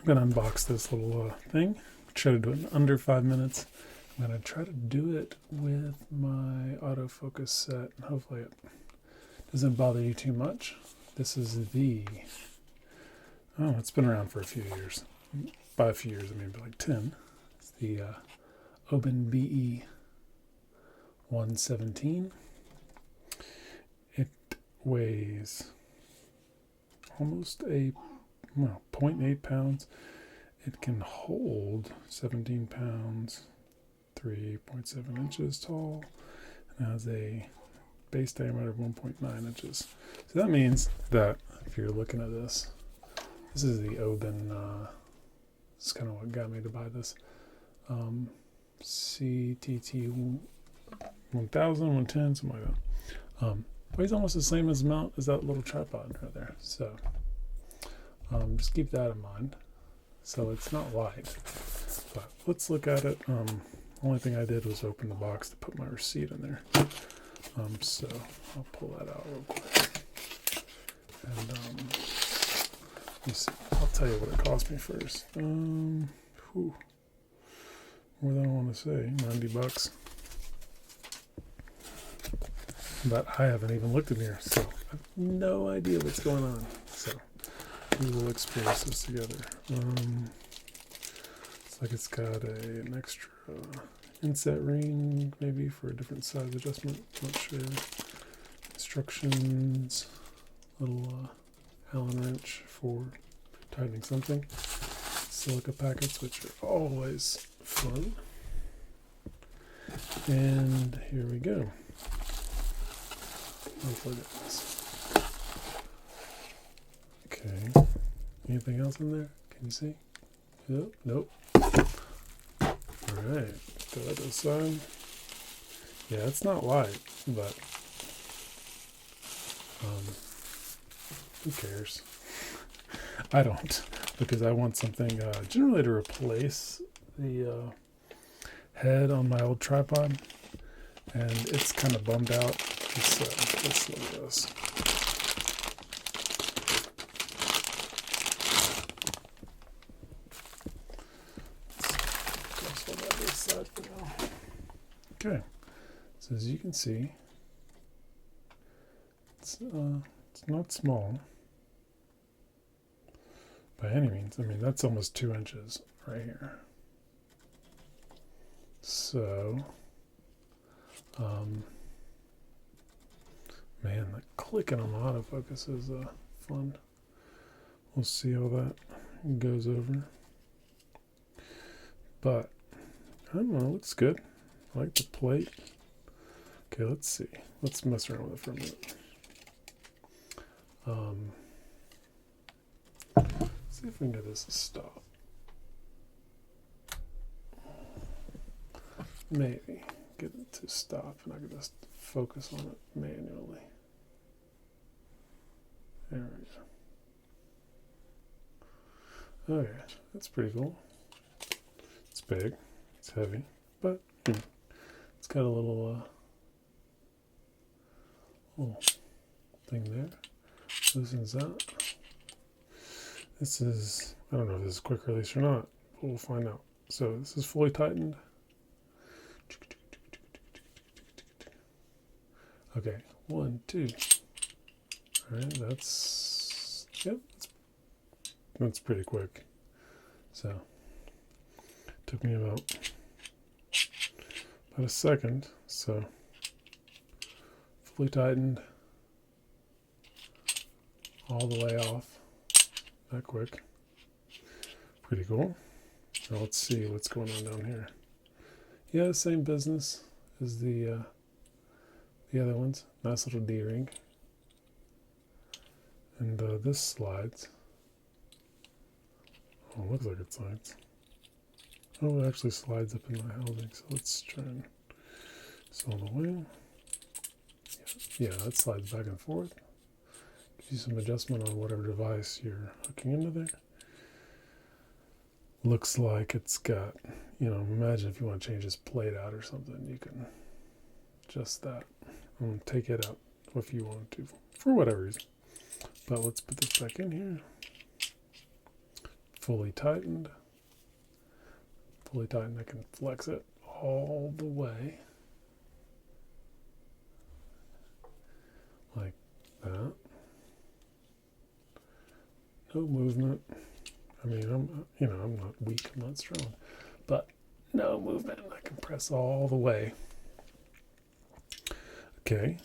I'm going to unbox this little thing. Try to do it in under 5 minutes. I'm going to try to do it with my autofocus set. Hopefully it doesn't bother you too much. This is the, oh, it's been around for a few years. By a few years, I mean like 10. It's the Oben BE-117. It weighs almost 0.8 pounds. It can hold 17 pounds, 3.7 inches tall, and has a base diameter of 1.9 inches. So that means that if you're looking at this, this is the Oben, this is kind of what got me to buy this, CTT 1000, 110, something like that. Weighs almost the same amount as that little tripod right there. So just keep that in mind. So it's not light, but let's look at it. Only thing I did was open the box to put my receipt in there. So I'll pull that out real quick. And let me see. I'll tell you what it cost me first. More than I want to say, 90 bucks. But I haven't even looked in here, so I have no idea what's going on. So we will experience this together. It's like it's got an extra inset ring, maybe for a different size adjustment. Not sure. Instructions. Little Allen wrench for tightening something. Silica packets, which are always fun. And here we go. Let's look at this. Okay. Anything else in there? Can you see? Nope. Nope. Alright. Put that aside. Yeah, it's not light, but who cares? I don't, because I want something generally to replace the head on my old tripod, and it's kind of bummed out. Let's look at this. Okay, so as you can see, it's not small by any means. I mean, that's almost 2 inches right here. So, man, the clicking on the autofocus is fun. We'll see how that goes over. But, I don't know, it looks good. I like the plate. Okay, let's see. Let's mess around with it for a minute. See if we can get this to stop. Maybe get it to stop and I can just focus on it manually. There we go. Okay, that's pretty cool. It's big, it's heavy, but it's got a little thing there. Loosens that. This is, I don't know if this is quick release or not, but we'll find out. So this is fully tightened. Okay, 1, 2. All right, that's, yep, that's pretty quick. So took me about a second. So fully tightened, all the way off. That quick. Pretty cool. Now let's see what's going on down here. Yeah, same business as the other ones. Nice little D-ring. And this slides. Oh, it looks like it slides. Oh, it actually slides up in my housing. So let's try and this all the way. Yeah, that slides back and forth. Gives you some adjustment on whatever device you're hooking into there. Looks like it's got, you know, imagine if you want to change this plate out or something, you can adjust that. Take it out if you want to, for whatever reason. But let's put this back in here. fully tightened. Fully tightened, I can flex it all the way. Like that. No movement. I mean, I'm not weak, I'm not strong, but no movement. I can press all the way. Okay,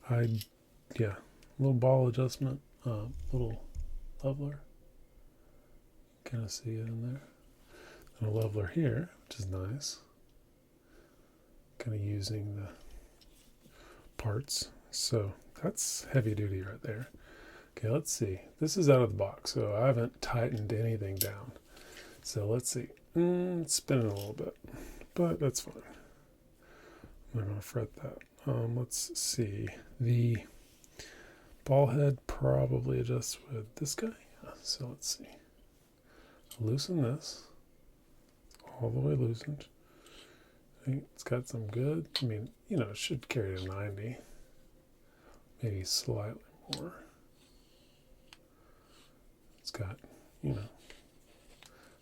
little ball adjustment, little leveler. Kind of see it in there. And a leveler here, which is nice. Kind of using the parts. So that's heavy duty right there. Okay, let's see. This is out of the box, so I haven't tightened anything down. So let's see. It's spinning a little bit, but that's fine. I'm not going to fret that. Let's see. The ball head probably adjusts with this guy. Yeah, so let's see. Loosen this. All the way loosened. I think it's got some good. I mean, it should carry to 90. Maybe slightly more. It's got,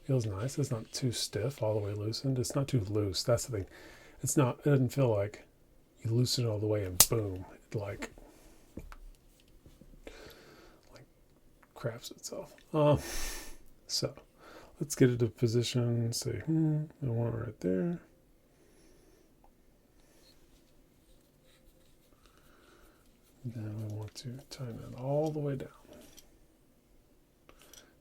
feels nice. It's not too stiff, all the way loosened. It's not too loose. That's the thing. It doesn't feel like you loosen it all the way and boom, it like crafts itself. So let's get it to position. Say, I want it right there. Then we want to tighten it all the way down.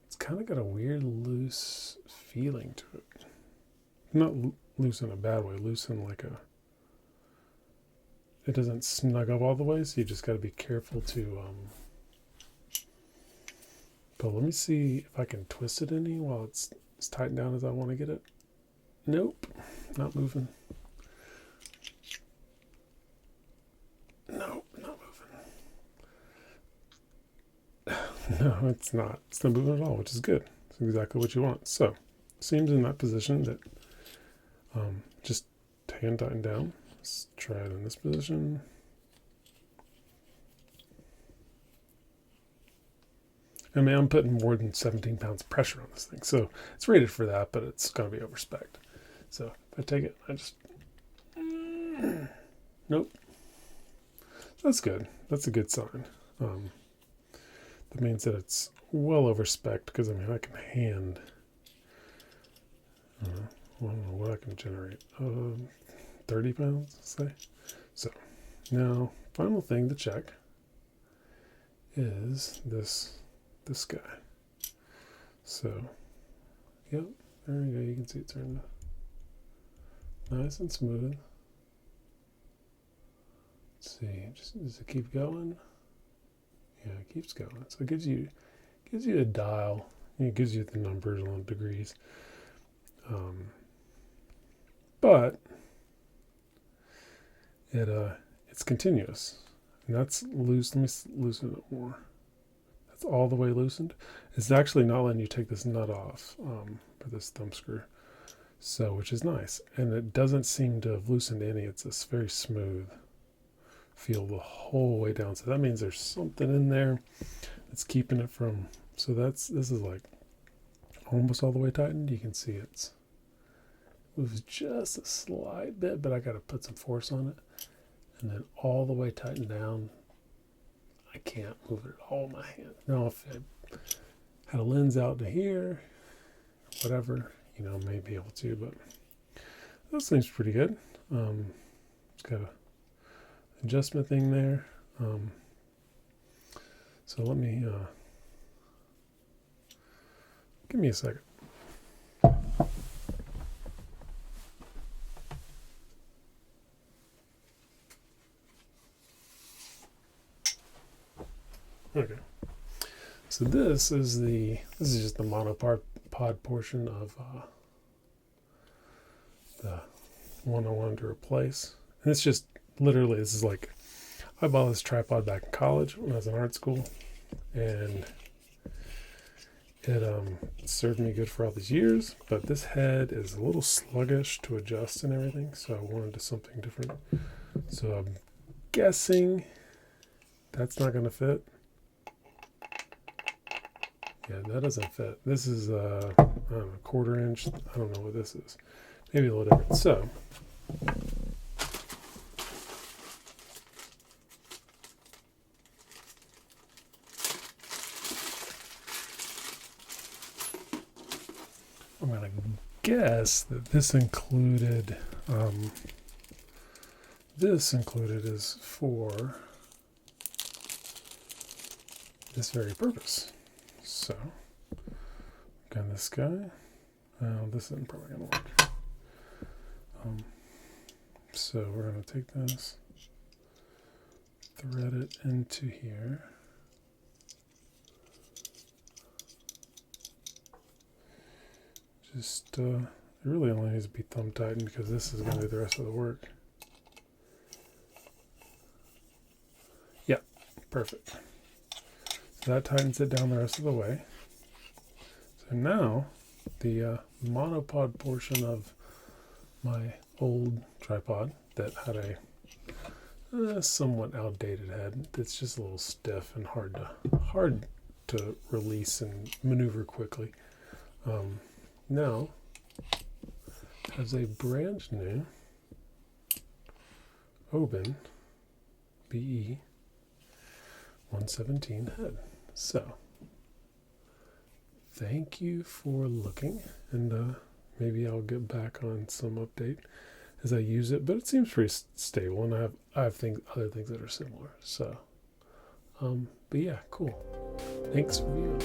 It's kind of got a weird loose feeling to it. Not loose in a bad way, loose in like it doesn't snug up all the way, so you just got to be careful to, but let me see if I can twist it any while it's as tightened down as I want to get it. Nope, not moving. Nope, not moving. No, it's not. It's not moving at all, which is good. It's exactly what you want. So, seems in that position that just hand tighten down. Let's try it in this position. I mean, I'm putting more than 17 pounds of pressure on this thing, so it's rated for that, but it's going to be over spec. So if I take it, I just nope. That's good. That's a good sign. That means that it's well over spec, because I mean I can hand. I don't know what I can generate. 30 pounds, say. So now, final thing to check is this guy. So, yep, there you go. You can see it turned nice and smooth. Let's see, does it keep going? Yeah, it keeps going. So it gives you a dial. It gives you the numbers on degrees. But it's continuous, and that's loose. Let me loosen it more. That's all the way loosened. It's actually not letting you take this nut off for this thumb screw, so which is nice. And it doesn't seem to have loosened any. It's this very smooth feel the whole way down. So that means there's something in there that's keeping it from. So this is like almost all the way tightened. You can see it moves just a slight bit, but I got to put some force on it. And then all the way tightened down. I can't move it at all in my hand. Now, if I had a lens out to here, whatever, may be able to, but this seems pretty good. It's got a adjustment thing there. So let me, give me a second. Okay, so this is just the monopod portion of the one I wanted to replace. And it's just literally, this is like, I bought this tripod back in college when I was in art school, and it served me good for all these years, but this head is a little sluggish to adjust and everything, so I wanted something different. So I'm guessing that's not going to fit. Yeah, that doesn't fit. This is I don't know, 1/4 inch. I don't know what this is. Maybe a little different. So I'm gonna guess that this included is for this very purpose. So got this guy. This isn't probably gonna work. So we're gonna take this, thread it into here. Just it really only needs to be thumb tightened because this is going to do the rest of the work. Yeah, perfect. So that tightens it down the rest of the way. So now the monopod portion of my old tripod that had a somewhat outdated head that's just a little stiff and hard to release and maneuver quickly. Now has a brand new Oben BE-117 head. So thank you for looking, and maybe I'll get back on some update as I use it, but it seems pretty stable, and I have other things that are similar. So but yeah, cool. Thanks for viewing.